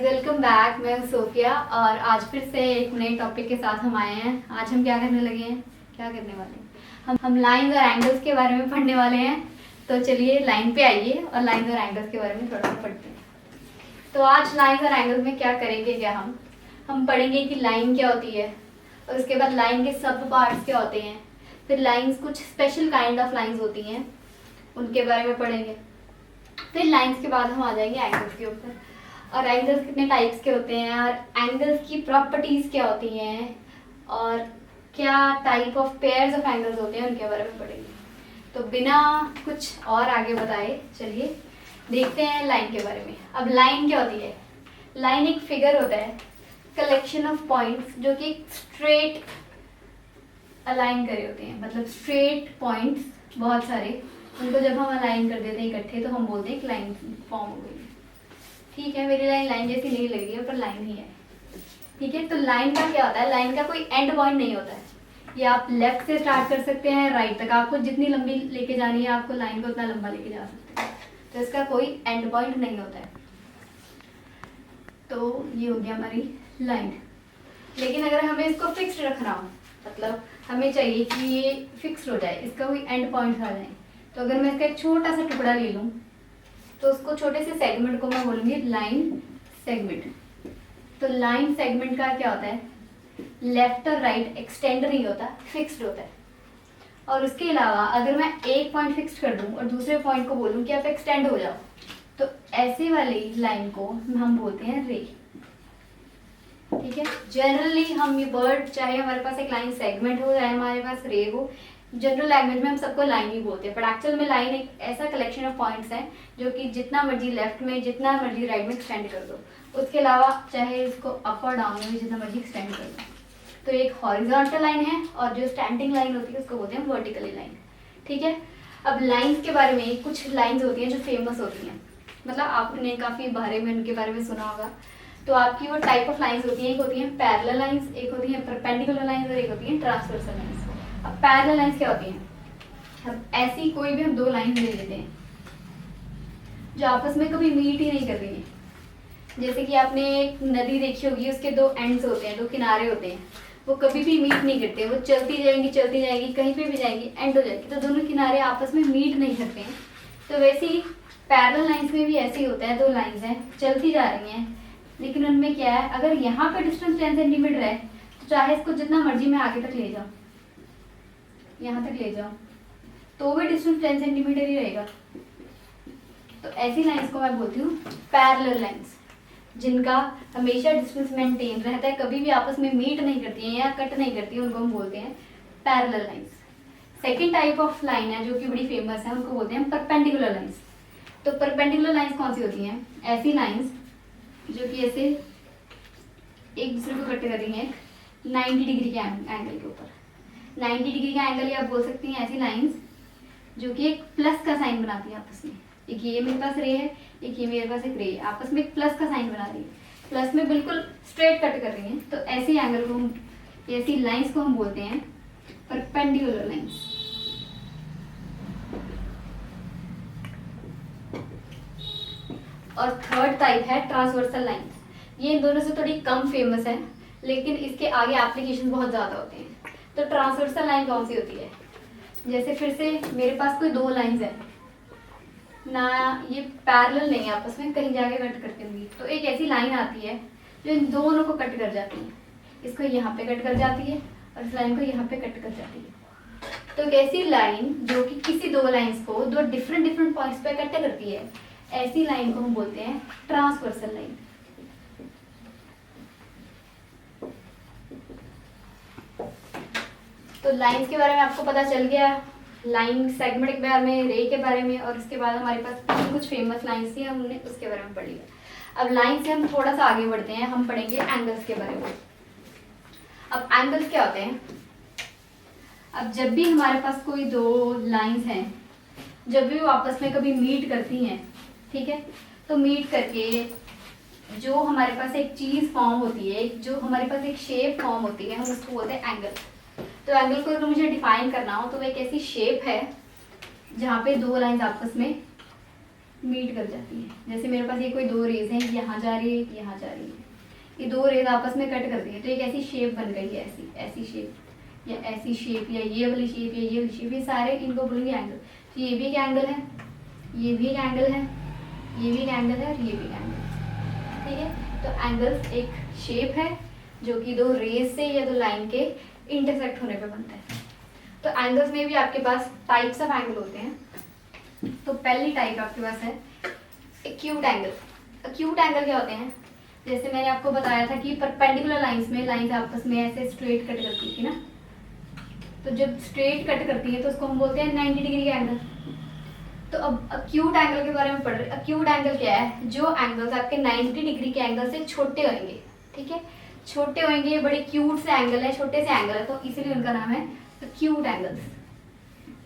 Welcome back. मैं हूं Sophia और आज फिर से एक नए टॉपिक के साथ हम आए हैं। आज हम क्या करने लगे हैं, क्या करने वाले हैं, हम लाइंस और एंगल्स के बारे में पढ़ने वाले हैं। तो चलिए लाइन पे आइए और लाइंस और एंगल्स के बारे में थोड़ा सा पढ़ते हैं। तो आज लाइंस और एंगल्स में क्या करेंगे, क्या हम पढ़ेंगे कि लाइन क्या होती है और उसके बाद लाइन के सब पार्ट्स क्या होते हैं। फिर लाइंस, कुछ स्पेशल काइंड ऑफ लाइंस होती हैं, उनके बारे में पढ़ेंगे। फिर लाइंस के बाद हम आ जाएंगे एंगल्स के ऊपर, और एंगल्स कितने टाइप्स के होते हैं और एंगल्स की प्रॉपर्टीज क्या होती हैं और क्या type of pairs of angles होते हैं, उनके बारे में पढ़ेंगे। तो बिना कुछ और आगे बताए चलिए देखते हैं लाइन के बारे में। अब लाइन क्या होती है? लाइन एक फिगर होता है, कलेक्शन ऑफ पॉइंट्स जो कि स्ट्रेट अलाइन करे होते हैं, मतलब स्ट्रेट पॉइंट्स बहुत सारे, उनको जब हम अलाइन कर देते हैं इकट्ठे तो हम बोलते हैं कि लाइन फॉर्म हो गई। ठीक है, मेरी लाइन जैसी नहीं लग रही है पर लाइन ही है। ठीक है, तो लाइन का क्या होता है? लाइन का कोई एंड पॉइंट नहीं होता है। ये आप लेफ्ट से स्टार्ट कर सकते हैं राइट तक, आपको जितनी लंबी लेके जानी है आपको लाइन को उतना लंबा लेके जा सकते हैं। तो इसका कोई एंड पॉइंट नहीं होता है। तो ये हो गया हमारी लाइन। लेकिन अगर हमें इसको फिक्स्ड रखना हो, मतलब हमें चाहिए कि ये फिक्स्ड हो जाए, इसका कोई एंड पॉइंट आ जाए, तो अगर मैं इसका एक छोटा सा टुकड़ा ले लूँ तो उसको छोटे से सेगमेंट को मैं बोलूँगी लाइन सेगमेंट। तो लाइन सेगमेंट का क्या होता है? लेफ्ट और राइट एक्सटेंड नहीं होता, फिक्स्ड होता है। और उसके अलावा अगर मैं एक पॉइंट फिक्स्ड कर दूं और दूसरे पॉइंट को बोलूं कि आप एक्सटेंड हो जाओ, तो ऐसे वाली लाइन को हम बोलते हैं रे। ठीक है, जनरली हम ये वर्ड, चाहे हमारे पास एक लाइन सेगमेंट हो चाहे हमारे पास रे हो, जनरल लैंग्वेज में हम सबको लाइन ही बोलते हैं। बट एक्चुअल में लाइन एक ऐसा कलेक्शन ऑफ पॉइंट्स है जो कि जितना मर्जी लेफ्ट में, जितना मर्जी राइट में एक्सटेंड कर दो, उसके अलावा चाहे इसको अप और डाउन में जितना मर्जी एक्सटेंड कर दो। तो एक हॉरिजॉन्टल लाइन है और जो स्टैंडिंग लाइन होती है उसको बोलते हैं वर्टिकली लाइन। ठीक है, अब लाइन्स के बारे में कुछ लाइन्स होती हैं जो फेमस होती हैं, मतलब आपने काफ़ी बारे में उनके बारे में सुना होगा। तो आपकी वो टाइप ऑफ लाइन्स होती हैं, एक होती हैं पैरेलल लाइन्स, एक होती हैं परपेंडिकुलर लाइन्स और एक होती हैं ट्रांसवर्सल लाइन्स। अब पैरेलल लाइन्स क्या होती हैं? अब ऐसी कोई भी हम दो लाइन ले लेते हैं जो आपस में कभी मीट ही नहीं कर रही है। जैसे कि आपने एक नदी देखी होगी, उसके दो एंड्स होते हैं, दो किनारे होते हैं, वो कभी भी मीट नहीं करते, वो चलती जाएंगी कहीं पे भी जाएंगी, एंड हो जाएगी, तो दोनों किनारे आपस में मीट नहीं करते हैं। तो वैसे ही पैरेलल लाइन्स में भी ऐसे ही होता है, दो लाइन्स हैं चलती जा रही हैं, लेकिन उनमें क्या है, अगर यहाँ पे डिस्टेंस 10 सेंटीमीटर है तो चाहे इसको जितना मर्जी मैं आगे तक ले जाऊँ, यहाँ तक ले जाऊँ, तो भी डिस्टेंस 10 सेंटीमीटर ही रहेगा। तो ऐसी लाइन्स को मैं बोलती हूँ पैरेलल लाइन्स, जिनका हमेशा डिस्टेंस मेंटेन रहता है, कभी भी आपस में मीट नहीं करती हैं या कट नहीं करती हैं, उनको हम बोलते हैं parallel lines. Second type of line है जो कि बड़ी फेमस है, उनको बोलते हैं परपेंडिकुलर लाइन्स। तो परपेंडिकुलर लाइन्स कौन सी होती हैं? ऐसी लाइन्स जो कि ऐसे एक दूसरे को कट कर रही हैं 90 डिग्री के एंगल के ऊपर। 90 डिग्री का एंगल या आप बोल सकती हैं ऐसी लाइन्स जो कि एक प्लस का साइन बनाती है आपस में। एक ये मेरे पास रे है, एक ये मेरे पास एक रे है, आपस में एक प्लस का साइन बना रही है, प्लस में बिल्कुल स्ट्रेट कट कर रही हैं। तो ऐसे एंगल को हम, ऐसी लाइन्स को हम बोलते हैं परपेंडिकुलर लाइन्स। और थर्ड टाइप है ट्रांसवर्सल लाइन्स। ये इन दोनों से थोड़ी कम फेमस है, लेकिन इसके आगे एप्लीकेशन बहुत ज़्यादा होते हैं। तो ट्रांसवर्सल लाइन कौन सी होती है? जैसे फिर से मेरे पास कोई दो लाइन्स है ना, ये पैरेलल नहीं है, आपस में कहीं जाके कट करती होंगी, तो एक ऐसी लाइन आती है जो इन दोनों को कट कर जाती है। इसको यहाँ पे कट कर जाती है और इस लाइन को यहाँ पे कट कर जाती है। तो एक ऐसी लाइन जो कि किसी दो लाइन्स को दो डिफरेंट पॉइंट्स पे कट करती है, ऐसी लाइन को हम बोलते हैं ट्रांसवर्सल लाइन। तो लाइन्स के बारे में आपको पता चल गया, लाइन सेगमेंट के बारे में, रे के बारे में, और उसके बाद हमारे पास कुछ फेमस लाइन्स थी, हमने उसके बारे में पढ़ लिया। अब लाइन से हम थोड़ा सा आगे बढ़ते हैं, हम पढ़ेंगे एंगल्स के बारे में। अब एंगल्स क्या होते हैं? अब जब भी हमारे पास कोई दो लाइन्स हैं, जब भी वो आपस में कभी मीट करती हैं, ठीक है, तो मीट करके जो हमारे पास एक चीज़ फॉर्म होती है, जो हमारे पास एक शेप फॉर्म होती है, हम उसको बोलते हैं एंगल। तो एंगल को अगर मुझे डिफाइन करना हो तो वो एक ऐसी शेप है जहाँ पे दो लाइंस आपस में मीट कर जाती है। जैसे मेरे पास ये कोई दो रेज हैं, यहाँ जा रही है, यहाँ जा रही है, ये दो रेज आपस में कट कर दी है, तो एक ऐसी शेप बन गई है, ऐसी ऐसी शेप या ऐसी शेप या ये वाली शेप या ये वाली शेप, ये सारे इनको बोलेंगे एंगल। तो ये भी एक एंगल है, ये भी एक एंगल है, ये भी एक एंगल है और ये भी एक एंगल है। ठीक है, तो एंगल्स एक शेप है जो कि दो रेज से या दो लाइन के इंटरसेक्ट होने पे बनता है। तो एंगल्स में भी आपके पास टाइप्स ऑफ एंगल होते हैं। तो पहली टाइप आपके पास है एक्यूट एंगल। एक्यूट एंगल क्या होते हैं? जैसे मैंने आपको बताया था कि परपेंडिकुलर लाइंस में लाइंस आपस में ऐसे स्ट्रेट कट करती थी ना, तो जब स्ट्रेट कट करती है तो उसको हम बोलते हैं 90 डिग्री का एंगल। तो अब एक्यूट एंगल के बारे में पढ़ रहे। एक्यूट एंगल क्या है? जो एंगल्स आपके 90 डिग्री के एंगल से छोटे होंगे, ठीक है, छोटे होंगे, बड़े क्यूट से एंगल है, छोटे से एंगल है, तो इसीलिए उनका नाम है एक्यूट एंगल्स।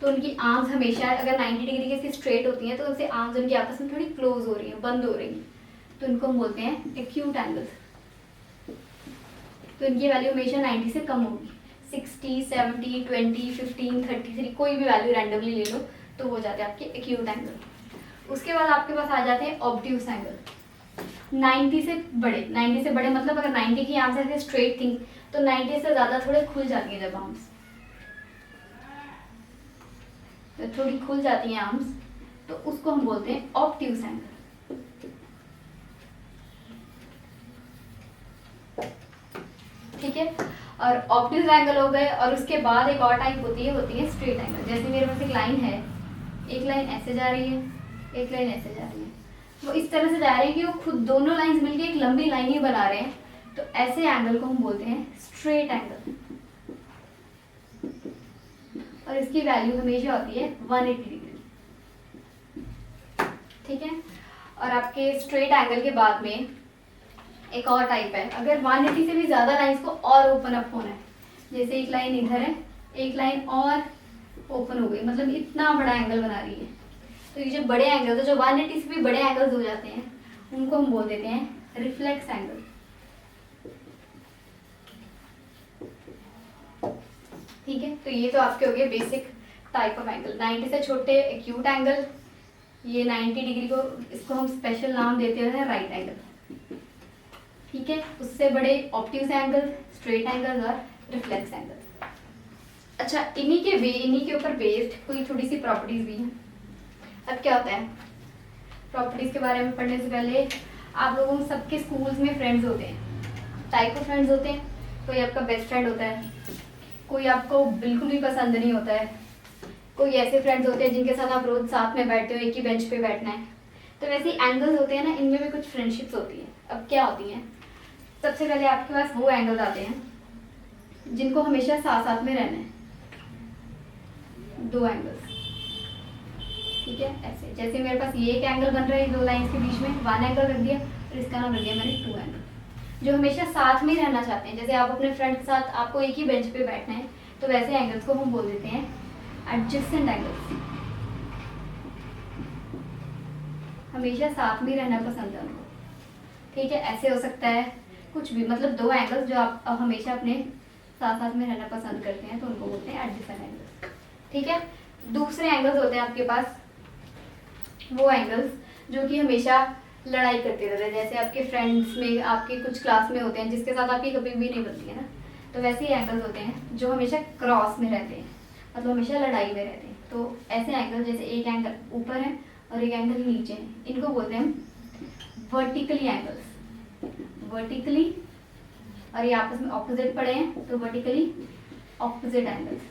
तो उनकी आर्म्स हमेशा अगर 90 डिग्री के स्ट्रेट होती हैं तो उनसे आर्म्स उनकी आपस में थोड़ी क्लोज हो रही हैं, बंद हो रही हैं, तो इनको हम बोलते हैं एक्यूट एंगल्स। तो इनकी वैल्यू हमेशा 90 से कम होगी, 60, 70, 20, 15, 33, कोई भी वैल्यू रैंडमली ले लो तो हो जाते हैं आपके एक्यूट एंगल। उसके बाद आपके पास आ जाते हैं ऑब्ट्यूस एंगल। 90 से बड़े, 90 से बड़े मतलब अगर 90 की आर्म्स ऐसे स्ट्रेट थी तो 90 से ज़्यादा थोड़े खुल जाती है, जब आर्म्स तो थोड़ी खुल जाती हैं आर्म्स, तो उसको हम बोलते हैं ऑब्ट्यूस एंगल। ठीक है, और ऑब्ट्यूस एंगल हो गए। और उसके बाद एक और टाइप होती है स्ट्रेट एंगल। जैसे मेरे पास एक लाइन है, एक लाइन ऐसे जा रही है, एक लाइन ऐसे जा रही है, वो इस तरह से जा रहे हैं कि वो खुद दोनों लाइंस मिलके एक लंबी लाइन ही बना रहे हैं, तो ऐसे एंगल को हम बोलते हैं स्ट्रेट एंगल। और इसकी वैल्यू हमेशा होती है 180 डिग्री। ठीक है, और आपके स्ट्रेट एंगल के बाद में एक और टाइप है, अगर 180 से भी ज़्यादा लाइंस को और ओपन अप होना है, जैसे एक लाइन इधर है, एक लाइन और ओपन हो गई, मतलब इतना बड़ा एंगल बना रही है, तो ये जो बड़े एंगल्स है, जो 180 से भी बड़े एंगल्स हो जाते हैं, उनको हम बोल देते हैं रिफ्लेक्स एंगल। ठीक है, तो ये तो आपके हो गए बेसिक टाइप ऑफ एंगल। 90 से छोटे एक्यूट एंगल, ये 90 डिग्री को, इसको हम स्पेशल नाम देते हैं राइट एंगल। ठीक है, उससे बड़े ऑब्ट्यूस एंगल, स्ट्रेट एंगल और रिफ्लेक्स एंगल। अच्छा, इन्हीं के ऊपर बेस्ड कोई थोड़ी सी प्रॉपर्टीज भी हैं। अब क्या होता है, प्रॉपर्टीज के बारे में पढ़ने से पहले आप लोगों में सबके स्कूल्स में फ्रेंड्स होते हैं, टाइप ऑफ फ्रेंड्स होते हैं। कोई आपका बेस्ट फ्रेंड होता है, कोई आपको बिल्कुल भी पसंद नहीं होता है, कोई ऐसे फ्रेंड्स होते हैं जिनके साथ आप रोज साथ में बैठते हो, एक ही बेंच पे बैठना है। तो वैसे एंगल्स होते हैं ना, इनमें भी कुछ फ्रेंडशिप्स होती है। अब क्या होती हैं, सबसे पहले आपके पास वो एंगल्स आते हैं जिनको हमेशा साथ साथ में रहना है, दो एंगल्स। ठीक है, ऐसे जैसे मेरे पास ये एक एंगल बन रहा है दो लाइंस के बीच में, वन एंगल रख दिया और इसका नाम रख दिया मैंने टू एंगल, जो हमेशा साथ में रहना चाहते हैं। जैसे आप अपने फ्रेंड के साथ, आपको एक ही बेंच पे बैठना है, तो वैसे एंगल्स को हम बोल देते हैं एडजेसेंट एंगल्स। हमेशा साथ में रहना पसंद है उनको। ठीक है, ऐसे हो सकता है कुछ भी, मतलब दो एंगल्स जो आप हमेशा अपने साथ साथ में रहना पसंद करते हैं, तो उनको बोलते हैं एडजेसेंट एंगल्स। ठीक है, दूसरे एंगल्स होते हैं आपके पास वो एंगल्स जो कि हमेशा लड़ाई करते रहते हैं। जैसे आपके फ्रेंड्स में, आपके कुछ क्लास में होते हैं जिसके साथ आपकी कभी भी नहीं बनती है ना, तो वैसे ही एंगल्स होते हैं जो हमेशा क्रॉस में रहते हैं, मतलब हमेशा लड़ाई में रहते हैं। तो ऐसे एंगल, जैसे एक एंगल ऊपर है और एक एंगल नीचे है, इनको बोलते हैं वर्टिकली एंगल्स। वर्टिकली, और ये आपस में ऑपोजिट पड़े हैं तो वर्टिकली ऑपोजिट एंगल्स।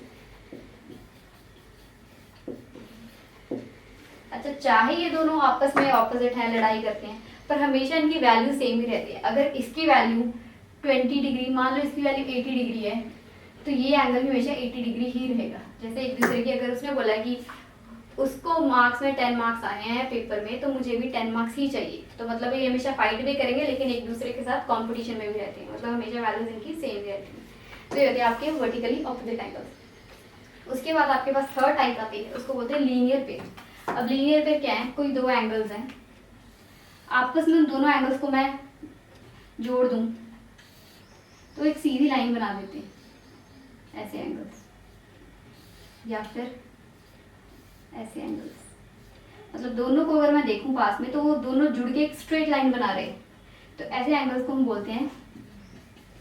अच्छा, चाहे ये दोनों आपस में ऑपोजिट हैं, लड़ाई करते हैं, पर हमेशा इनकी वैल्यू सेम ही रहती है। अगर इसकी वैल्यू 20 डिग्री, मान लो इसकी वैल्यू 80 डिग्री है, तो ये एंगल भी हमेशा 80 डिग्री ही रहेगा। जैसे एक दूसरे की, अगर उसने बोला कि उसको मार्क्स में 10 मार्क्स आए हैं पेपर में, तो मुझे भी 10 मार्क्स ही चाहिए, तो मतलब ये हमेशा फाइट भी करेंगे लेकिन एक दूसरे के साथ कॉम्पिटिशन में भी रहते हैं, मतलब हमेशा वैल्यूज इनकी सेम रहती है। तो ये होते हैं आपके वर्टिकली ऑपोजिट एंगल्स। उसके बाद आपके पास थर्ड टाइप आती है, उसको बोलते हैं लीनियर पेयर। अब लीनियर पेयर क्या है, कोई दो एंगल्स हैं, आपस में उन दोनों एंगल्स को मैं जोड़ दूं तो एक सीधी लाइन बना देते हैं, ऐसे एंगल्स, या फिर ऐसे एंगल्स। मतलब दोनों को अगर मैं देखूं पास में तो वो दोनों जुड़ के एक स्ट्रेट लाइन बना रहे हैं, तो ऐसे एंगल्स को हम बोलते हैं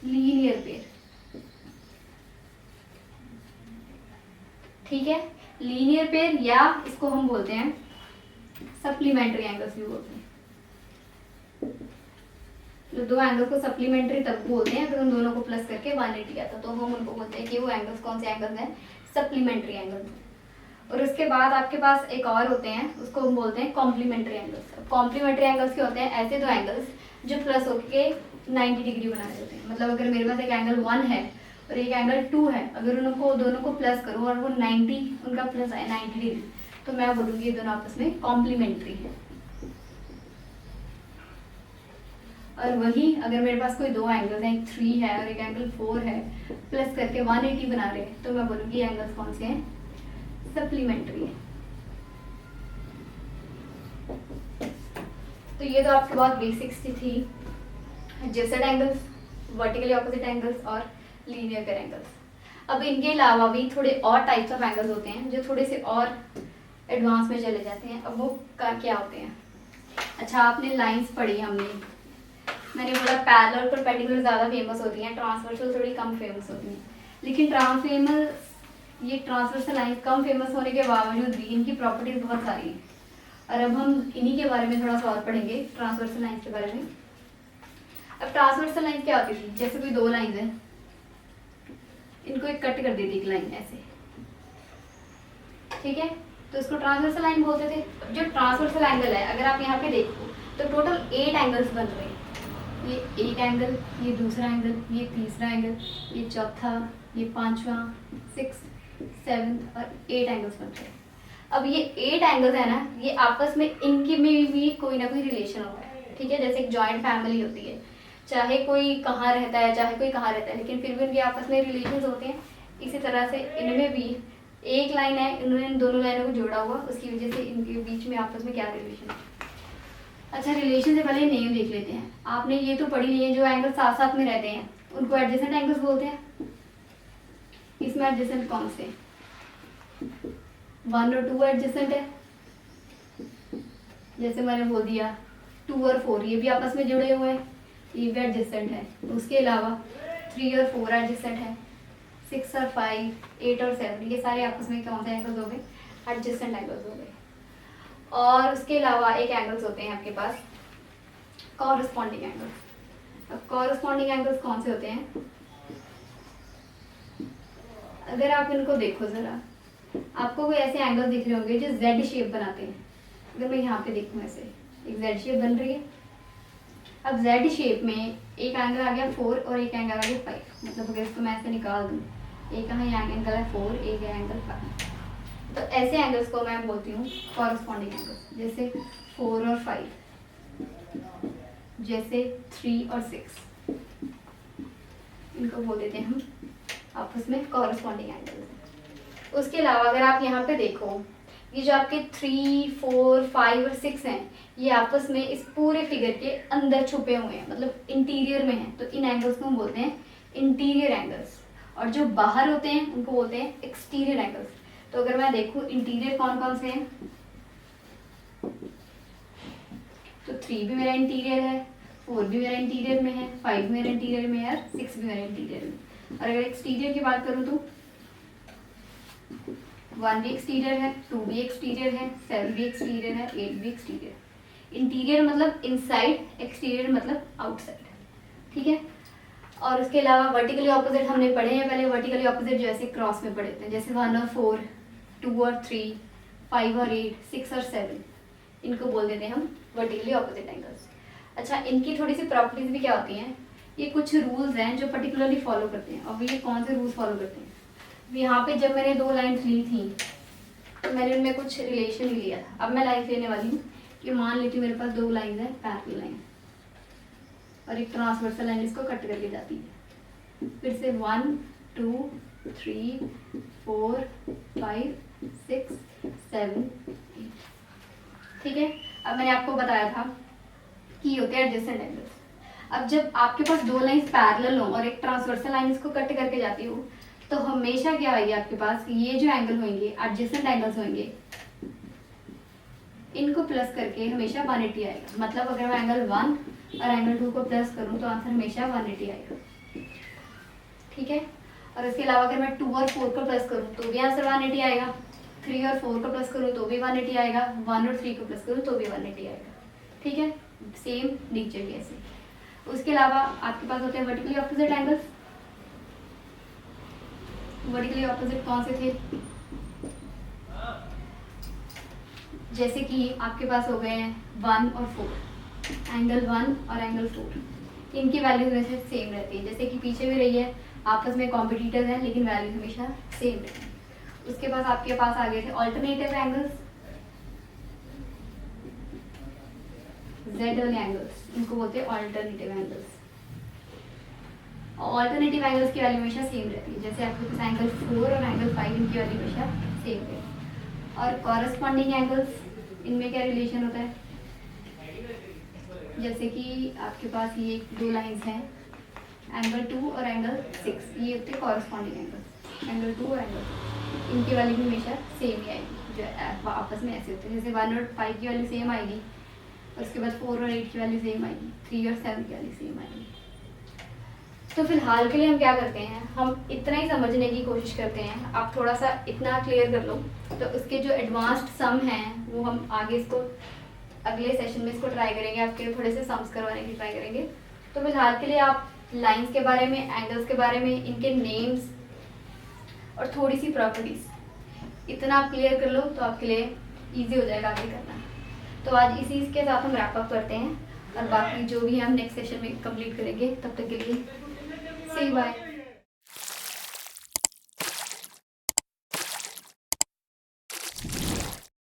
लीनियर पेयर। ठीक है, लीनियर पेयर, या इसको हम बोलते हैं सप्लीमेंट्री एंगल्स भी बोलते हैं। जो दो एंगल को सप्लीमेंट्री तब बोलते हैं अगर उन दोनों को प्लस करके 180 आता, तो हम उनको बोलते हैं कि वो एंगल्स कौन से एंगल्स हैं, सप्लीमेंट्री एंगल्स। और उसके बाद आपके पास एक और होते हैं, उसको हम बोलते हैं कॉम्प्लीमेंट्री एंगल्स। कॉम्प्लीमेंट्री एंगल्स क्या होते हैं, ऐसे दो एंगल्स जो प्लस होके 90 डिग्री बना रहे होते हैं। मतलब अगर मेरे पास एक एंगल 1 है और एक एंगल 2 है, अगर उनको दोनों को प्लस करूँ और वो 90 उनका प्लस आए 90 डिग्री, तो मैं बोलूँगी ये दोनों आपस में कॉम्प्लीमेंट्री है। और वही अगर मेरे पास कोई दो एंगल्स हैं, एक 3 है और एक एंगल 4 है, प्लस करके 180 बना रहे हैं, तो मैं बोलूँगी एंगल्स कौन से हैं, सप्लीमेंट्री है। तो ये तो आपके पास बेसिक्स थी, adjacent angles, vertically opposite angles और लीनियर पेयर एंगल्स। अब इनके अलावा भी थोड़े और टाइप्स ऑफ एंगल्स होते हैं जो थोड़े से और एडवांस में चले जाते हैं। अब वो क्या होते हैं। अच्छा, आपने लाइंस पढ़ी, हमने मैंने बोला पैरेलल और परपेंडिकुलर ज़्यादा फेमस होती हैं, ट्रांसवर्सल थोड़ी कम फेमस होती हैं। लेकिन ये ट्रांसवर्सल लाइंस कम फेमस होने के बावजूद भी इनकी प्रॉपर्टीज बहुत सारी हैं, और अब हम इन्हीं के बारे में थोड़ा सा और पढ़ेंगे, ट्रांसवर्सल लाइंस के बारे में। अब ट्रांसवर्सल लाइन क्या होती थी, जैसे कोई दो लाइन है, इनको एक कट कर देती एक लाइन ऐसे, ठीक है, तो इसको ट्रांसवर्सल लाइन बोलते थे। जो ट्रांसवर्सल एंगल है, अगर आप यहाँ पे देखो तो टोटल 8 एंगल्स बन रहे हैं। ये एक एंगल, ये दूसरा एंगल, ये तीसरा एंगल, ये चौथा, ये पांचवा, 6, 7 और 8 एंगल्स बन रहे हैं। अब ये 8 एंगल्स है ना, ये आपस में इनके में भी कोई ना कोई रिलेशन होता है। ठीक है, जैसे एक जॉइंट फैमिली होती है, चाहे कोई कहाँ रहता है चाहे कोई कहाँ रहता है, लेकिन फिर भी उनके आपस में रिलेशंस होते हैं। इसी तरह से इनमें भी एक लाइन है, इन्होंने इन दोनों लाइनों को जोड़ा हुआ, उसकी वजह से इनके बीच में आपस में क्या रिलेशन है। अच्छा, रिलेशन से पहले नेम देख लेते हैं। आपने ये तो पढ़ी ली है, जो एंगल साथ साथ में रहते हैं उनको एडजेसेंट एंगल्स बोलते हैं। इसमें एडजेसेंट कौन से, 1 और 2 एडजेसेंट है, जैसे मैंने बोल दिया 2 और 4 ये भी आपस में जुड़े हुए हैं, ये भी एडजेसेंट है। उसके अलावा 3 और 4 एडजेसेंट है, 6 और 5, 8 और 7 ये सारे आपस में कौन से एंगल्स हो गए, एडजेसेंट एंगल्स हो गए। और उसके अलावा एक एंगल्स होते हैं आपके पास कॉरस्पॉन्डिंग एंगल्स। अब कॉरस्पॉन्डिंग एंगल्स कौन से होते हैं, अगर आप इनको देखो जरा, आपको कोई ऐसे एंगल दिख रहे होंगे जो जेड शेप बनाते हैं। अगर मैं यहाँ पे देखूँ ऐसे एक जेड शेप बन रही है। अब जेड शेप में एक एंगल आ गया 4 और एक एंगल आ गया 5, मतलब अगर इसको मैं ऐसे निकाल दूँ, एक यहाँ एंगल है 4, एक एंगल 5, तो ऐसे एंगल्स को मैं बोलती हूँ कॉरस्पॉन्डिंग एंगल्स। जैसे 4 और 5, जैसे 3 और 6, इनको बोल देते हैं हम आपस में कॉरस्पॉन्डिंग एंगल्स। उसके अलावा अगर आप यहाँ पे देखो, ये जो आपके 3, 4, 5 और 6 हैं, ये आपस में इस पूरे फिगर के अंदर छुपे हुए हैं, मतलब इंटीरियर में हैं, तो इन एंगल्स को हम बोलते हैं इंटीरियर एंगल्स। और जो बाहर होते हैं उनको बोलते हैं एक्सटीरियर एंगल्स। तो अगर मैं देखूँ इंटीरियर कौन कौन से हैं, तो 3 भी मेरा इंटीरियर है, 4 भी मेरा इंटीरियर में है, 5 भी मेरा इंटीरियर में है और 6 भी मेरा इंटीरियर में। और अगर एक्सटीरियर की बात करूँ तो 1 भी एक्सटीरियर है, 2 भी एक्सटीरियर है, 7 भी एक्सटीरियर है, 8 भी एक्सटीरियर। इंटीरियर मतलब इनसाइड, एक्सटीरियर मतलब आउटसाइड, ठीक है। और उसके अलावा वर्टिकली ऑपोजिट हमने पढ़े हैं पहले। वर्टिकली ऑपोजिट जो ऐसे क्रॉस में पढ़े थे, जैसे 1 और 4, 2 और 3, 5 और 8, 6 और 7, इनको बोल देते हैं हम वर्टिकली ऑपोजिट एंगल्स। अच्छा, इनकी थोड़ी सी प्रॉपर्टीज भी क्या होती हैं, ये कुछ रूल्स हैं जो पर्टिकुलरली फॉलो करते हैं। और ये कौन से रूल्स फॉलो करते हैं, यहाँ पे जब मैंने 2 लाइन्स ली थी तो मैंने उनमें कुछ रिलेशन भी लिया था। अब मैं लाइन लेने वाली हूँ कि मान लेती हूँ मेरे पास 2 लाइन है, पैरेलल लाइन और एक ट्रांसवर्सल लाइन इसको कट करके जाती है। फिर से 1, 2, 3, 4, 5, 6, 7, 8, ठीक है। अब मैंने आपको बताया था कि होते हैं एडजेसेंट एंगल्स। अब जब आपके पास 2 लाइन्स पैरेलल हो और एक ट्रांसवर्सल लाइन इसको कट करके जाती हो, तो हमेशा क्या होगी आपके पास, ये जो एंगल होंगे एडजेसेंट एंगल्स होंगे, इनको प्लस करके हमेशा 180 आएगा। मतलब अगर मैं एंगल 1 और एंगल 2 को प्लस करूँ तो आंसर हमेशा 180 आएगा। ठीक है। और इसके अलावा अगर मैं 2 और 4 को प्लस करूँ तो भी आंसर 180 आएगा। 3 और 4 को प्लस करूँ तो भी 180 आएगा। 1 और 3 को प्लस करूँ तो भी 180 आएगा। ठीक है, सेम नीचे भी ऐसे। उसके अलावा आपके पास होते हैं vertically opposite angles. Vertically opposite कौन से थे? जैसे कि आपके पास हो गए हैं 1 और 4, एंगल 1 और एंगल 4, इनकी वैल्यूज वैसे सेम रहती है। जैसे कि पीछे भी रही है, आपस में कॉम्पिटिटर्स हैं लेकिन वैल्यूज हमेशा सेम रहती है। उसके बाद आपके पास आ गए थे ऑल्टरनेटिव एंगल्स, जेड वाले एंगल्स, इनको बोलते हैं ऑल्टरनेटिव एंगल्स। ऑल्टरनेटिव एंगल्स की वैल्यू हमेशा सेम रहती है। जैसे आपके पास एंगल 4 और एंगल 5, इनकी वैल्यू हमेशा सेम रहती है। और कॉरेस्पॉन्डिंग एंगल्स, इनमें क्या रिलेशन होता है? जैसे कि आपके पास ये 2 लाइंस हैं, एंगल 2 और एंगल 6, ये होते हैं कॉरेस्पॉन्डिंग एंगल। एंगल 2 और एंगल 6, इनकी वैल्यू भी हमेशा सेम ही आएगी। जो आपस में ऐसे होते हैं, जैसे 1 और 5 की वैल्यू सेम आएगी, उसके बाद 4 और 8 की वैल्यू सेम आएगी, 3 और 7 की वैल्यू सेम आएगी। तो फिलहाल के लिए हम क्या करते हैं, हम इतना ही समझने की कोशिश करते हैं। आप थोड़ा सा इतना क्लियर कर लो तो उसके जो एडवांस्ड सम हैं वो हम आगे इसको अगले सेशन में इसको ट्राई करेंगे, आपके थोड़े से सम्स करवाने की ट्राई करेंगे। तो फिलहाल के लिए आप लाइंस के बारे में, एंगल्स के बारे में, इनके नेम्स और थोड़ी सी प्रॉपर्टीज, इतना आप क्लियर कर लो तो आपके लिए ईजी हो जाएगा आगे करना। तो आज इसी के साथ हम रैप अप करते हैं और बाकी जो भी हम नेक्स्ट सेशन में कंप्लीट करेंगे, तब तक के लिए से बाय।